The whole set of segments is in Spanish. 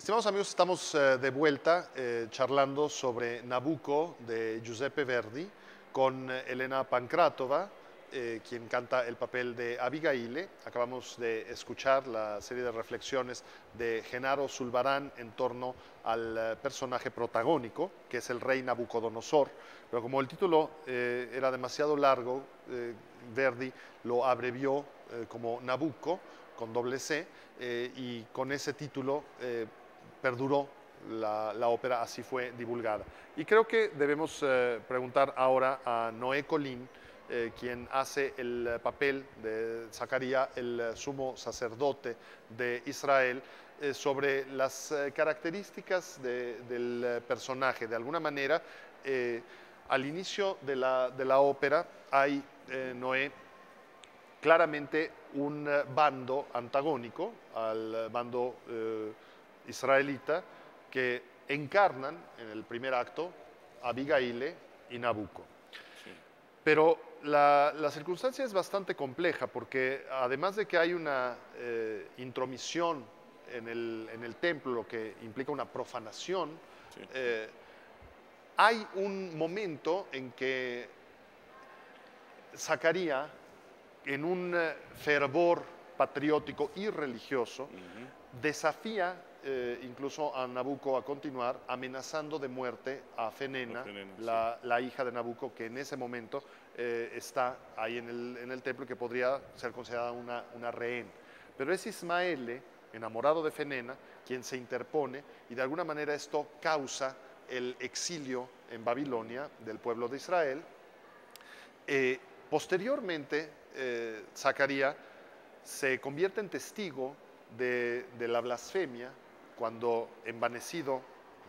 Estimados amigos, estamos de vuelta charlando sobre Nabucco de Giuseppe Verdi con Elena Pankratova, quien canta el papel de Abigail. Acabamos de escuchar la serie de reflexiones de Genaro Zulbarán en torno al personaje protagónico, que es el rey Nabucodonosor. Pero como el título era demasiado largo, Verdi lo abrevió como Nabucco, con doble C, y con ese título perduró la ópera, así fue divulgada. Y creo que debemos preguntar ahora a Noé Colín, quien hace el papel de Zacarías, el sumo sacerdote de Israel, sobre las características del personaje. De alguna manera, al inicio de la ópera hay, Noé, claramente un bando antagónico al bando israelita que encarnan en el primer acto Abigail y Nabucco. Sí, Pero la circunstancia es bastante compleja porque además de que hay una intromisión en el templo, lo que implica una profanación, sí, eh, hay un momento en que Zacarías, en un fervor patriótico y religioso, ujú, desafía incluso a Nabucco a continuar, amenazando de muerte a Fenena, Ofenena, sí, la hija de Nabucco, que en ese momento está ahí en el templo y que podría ser considerada una rehén. Pero es Ismaele, enamorado de Fenena, quien se interpone y de alguna manera esto causa el exilio en Babilonia del pueblo de Israel. Eh, Posteriormente, Zacarías se convierte en testigo de la blasfemia cuando, envanecido,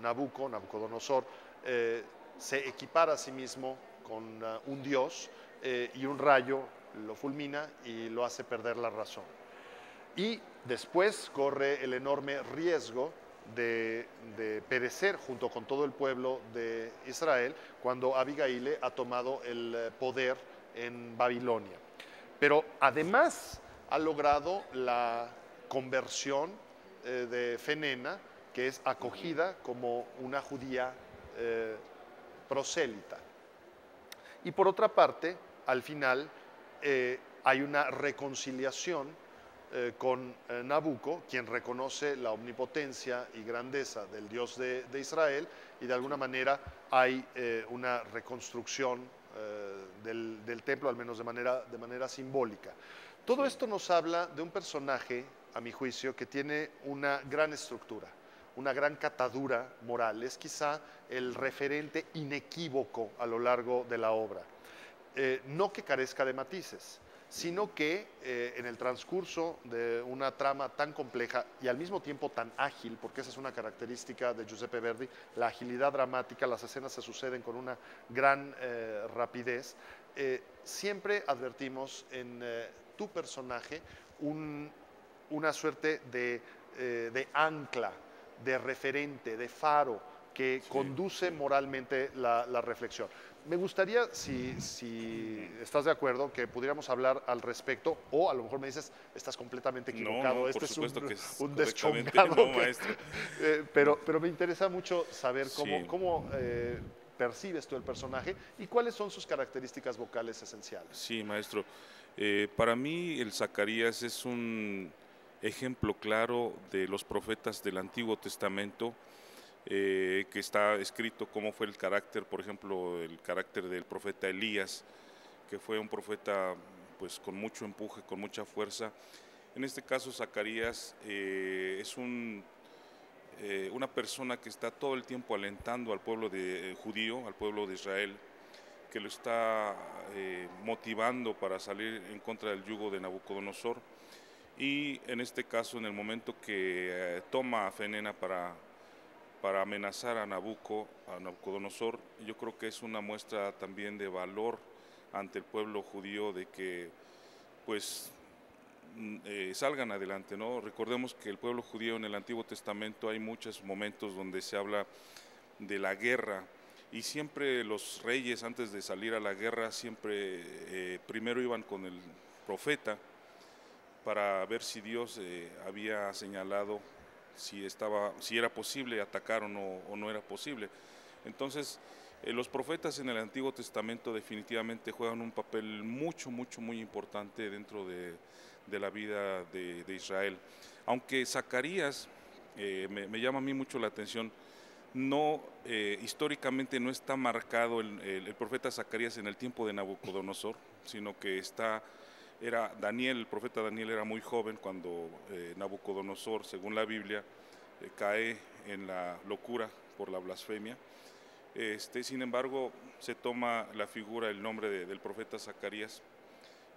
Nabucodonosor, se equipara a sí mismo con un dios y un rayo lo fulmina y lo hace perder la razón. Y después corre el enorme riesgo de perecer junto con todo el pueblo de Israel cuando Abigail ha tomado el poder en Babilonia. Pero además ha logrado la conversión de Fenena, que es ujú, acogida como una judía eh, prosélita. Y por otra parte, al final hay una reconciliación con Nabucco, quien reconoce la omnipotencia y grandeza del Dios de Israel, y de alguna sí, manera hay una reconstrucción del templo, al menos de manera simbólica. Todo sí, esto nos habla de un personaje, a mi juicio, que tiene una gran estructura, una gran catadura moral. Es quizá el ujú, referente inequívoco a lo largo de la obra. No que carezca de matices, ujú, sino que en el transcurso de una trama tan compleja y al mismo tiempo tan ágil, porque esa es una característica de Giuseppe Verdi, la agilidad dramática, las escenas se suceden con una gran rapidez, siempre advertimos en tu personaje un, una suerte de ancla, de referente, de faro que sí, conduce sí, moralmente la reflexión. Me gustaría, si ujú. estás de acuerdo, que pudiéramos hablar al respecto, o a lo mejor me dices, estás completamente No, equivocado, no, por este es supuesto que es un correctamente, deschongado, no, maestro, no, pero me interesa mucho saber sí, cómo percibes tú el personaje y cuáles son sus características vocales esenciales. sí, maestro. Para mí el Zacarías es un ejemplo claro de los profetas del Antiguo Testamento, que está escrito cómo fue el carácter, por ejemplo, el carácter del profeta Elías, que fue un profeta pues con mucho empuje, con mucha fuerza. En este caso, Zacarías es una persona que está todo el tiempo alentando al pueblo judío, al pueblo de Israel, que lo está motivando para salir en contra del yugo de Nabucodonosor. Y en este caso, en el momento que toma a Fenena para amenazar a Nabucodonosor, yo creo que es una muestra también de valor ante el pueblo judío de que pues salgan adelante, ¿no? Recordemos que el pueblo judío en el Antiguo Testamento hay muchos momentos donde se habla de la guerra y siempre los reyes antes de salir a la guerra siempre primero iban con el profeta para ver si Dios había señalado si era posible atacar o no era posible. Entonces, los profetas en el Antiguo Testamento definitivamente juegan un papel muy importante dentro de la vida de Israel. Aunque Zacarías me llama a mí mucho la atención, no, históricamente no está marcado el profeta Zacarías en el tiempo de Nabucodonosor, sino que era Daniel, el profeta Daniel era muy joven cuando Nabucodonosor, según la Biblia, cae en la locura por la blasfemia. Sin embargo, se toma la figura, el nombre del profeta Zacarías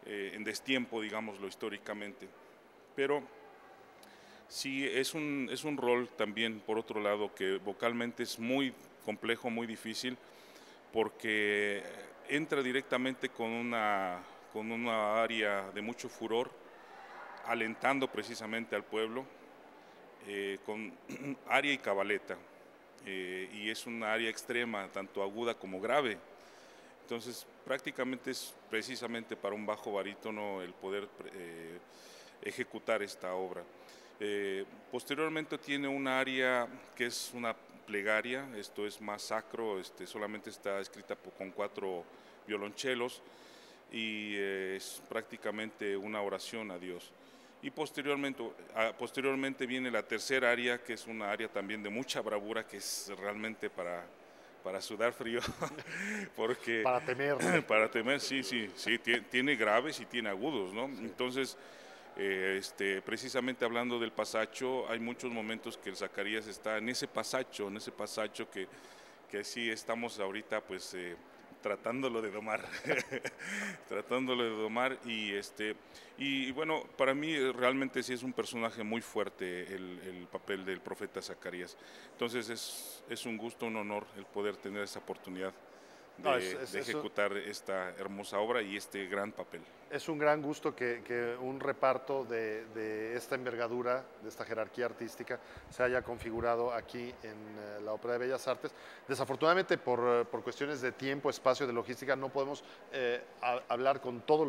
en destiempo, digámoslo históricamente. Pero sí, es un rol también, por otro lado, que vocalmente es muy complejo, muy difícil, porque entra directamente con una área de mucho furor, alentando precisamente al pueblo, con aria y cabaleta, y es una área extrema, tanto aguda como grave. Entonces, prácticamente es precisamente para un bajo barítono el poder ejecutar esta obra. Posteriormente tiene un área que es una plegaria, esto es más sacro, solamente está escrita con 4 violonchelos y es prácticamente una oración a Dios. Y posteriormente viene la tercera área, que es una área también de mucha bravura, que es realmente para sudar frío, porque Para temer. para temer, sí, tiene graves y tiene agudos, ¿no? Sí. Entonces, precisamente hablando del pasacho, hay muchos momentos que el Zacarías está en ese pasacho que sí estamos ahorita pues tratándolo de domar, tratándolo de domar y bueno, para mí realmente sí es un personaje muy fuerte el papel del profeta Zacarías. Entonces es un gusto, un honor el poder tener esa oportunidad No, de ejecutar esta hermosa obra y este gran papel. es un gran gusto que un reparto de esta envergadura, de esta jerarquía artística, se haya configurado aquí en la Ópera de Bellas Artes. Desafortunadamente, por cuestiones de tiempo, espacio, de logística, no podemos hablar con todos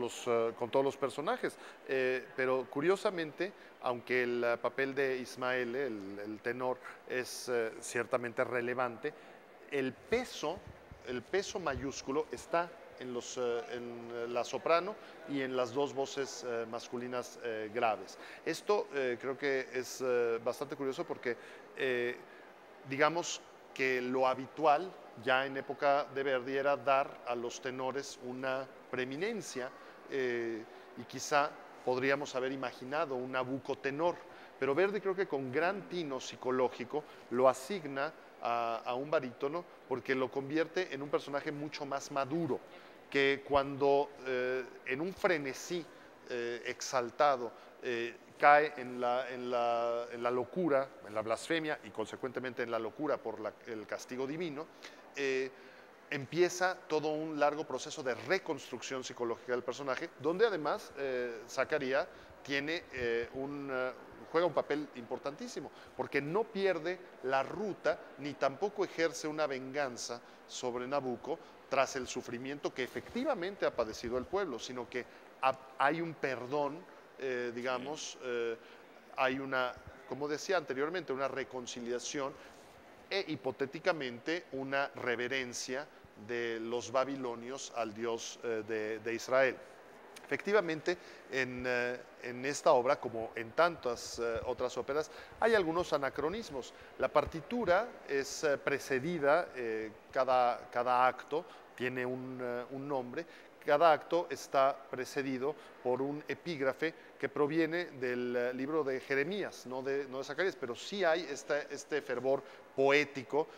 los personajes. Pero curiosamente, aunque el papel de Ismael, el tenor, es ciertamente relevante, el peso mayúsculo está en la soprano y en las 2 voces masculinas graves. Esto creo que es bastante curioso porque digamos que lo habitual ya en época de Verdi era dar a los tenores una preeminencia y quizá podríamos haber imaginado un Nabucco tenor, pero Verdi creo que con gran tino psicológico lo asigna a un barítono porque lo convierte en un personaje mucho más maduro, que cuando en un frenesí exaltado cae en la locura, en la blasfemia y consecuentemente en la locura por el castigo divino, empieza todo un largo proceso de reconstrucción psicológica del personaje, donde además Zacarías tiene juega un papel importantísimo, porque no pierde la ruta ni tampoco ejerce una venganza sobre Nabucco tras el sufrimiento que efectivamente ha padecido el pueblo, sino que hay un perdón, digamos, hay una, como decía anteriormente, una reconciliación e hipotéticamente una reverencia de los babilonios al Dios de Israel. Efectivamente, en esta obra, como en tantas otras óperas, hay algunos anacronismos. La partitura es precedida, cada acto tiene un nombre, cada acto está precedido por un epígrafe que proviene del libro de Jeremías, no de Zacarías, pero sí hay este fervor poético,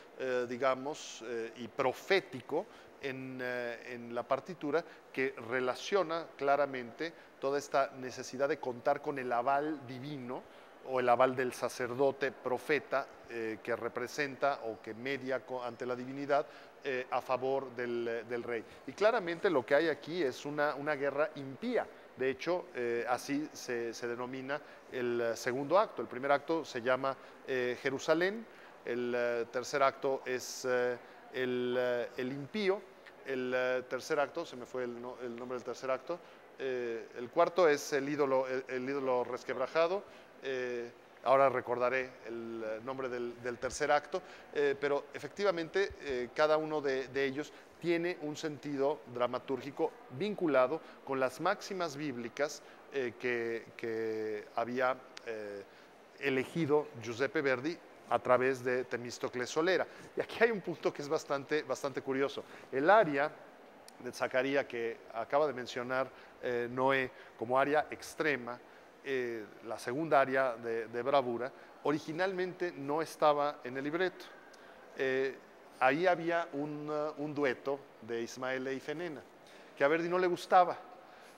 digamos, y profético en la partitura que relaciona claramente toda esta necesidad de contar con el aval divino o el aval del sacerdote profeta que representa o que media ante la divinidad a favor del rey. Y claramente lo que hay aquí es una guerra impía. De hecho, así se denomina el segundo acto. El primer acto se llama Jerusalén, el tercer acto es el impío, el tercer acto, se me fue el nombre del tercer acto, el cuarto es el ídolo resquebrajado, ahora recordaré el nombre del tercer acto, pero efectivamente cada uno de ellos tiene un sentido dramatúrgico vinculado con las máximas bíblicas que había elegido Giuseppe Verdi a través de Temístocles Solera. Y aquí hay un punto que es bastante curioso. El aria de Zacarías que acaba de mencionar Noé como aria extrema, la segunda aria de bravura, originalmente no estaba en el libreto. Ahí había un dueto de Ismael e Ifenena, que a Verdi no le gustaba.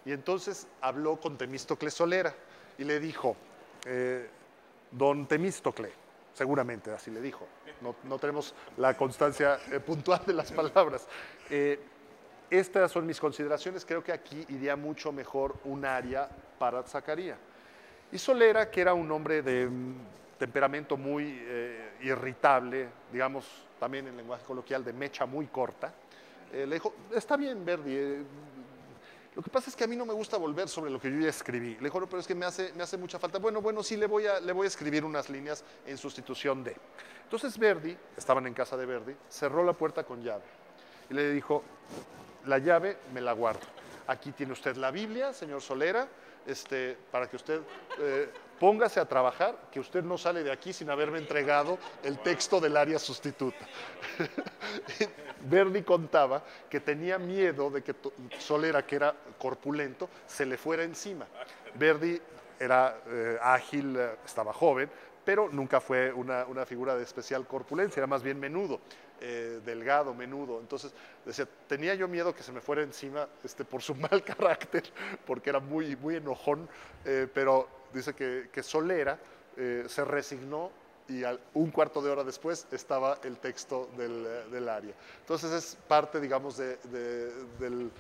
Y entonces habló con Temístocles Solera y le dijo, don Temístocle, seguramente así le dijo, no tenemos la constancia puntual de las palabras. Estas son mis consideraciones, creo que aquí iría mucho mejor un aria para Zacarías. Y Solera, que era un hombre de temperamento muy irritable, digamos también en lenguaje coloquial de mecha muy corta, le dijo, está bien Verdi, lo que pasa es que a mí no me gusta volver sobre lo que yo ya escribí. Le dijo, no, pero es que me hace mucha falta. Bueno, sí, le voy a escribir unas líneas en sustitución de. Entonces Verdi, estaban en casa de Verdi, cerró la puerta con llave y le dijo, la llave me la guardo. Aquí tiene usted la Biblia, señor Solera, para que usted póngase a trabajar, que usted no sale de aquí sin haberme entregado el texto del aria sustituta. Verdi contaba que tenía miedo de que Solera, que era corpulento, se le fuera encima. Verdi era ágil, estaba joven, pero nunca fue una figura de especial corpulencia, era más bien menudo, delgado, menudo. Entonces decía, tenía yo miedo que se me fuera encima por su mal carácter, porque era muy enojón, pero dice que Solera se resignó y un cuarto de hora después estaba el texto del aria. Entonces es parte, digamos, de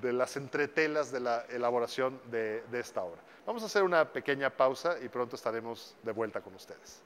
las entretelas de la elaboración de esta obra. Vamos a hacer una pequeña pausa y pronto estaremos de vuelta con ustedes.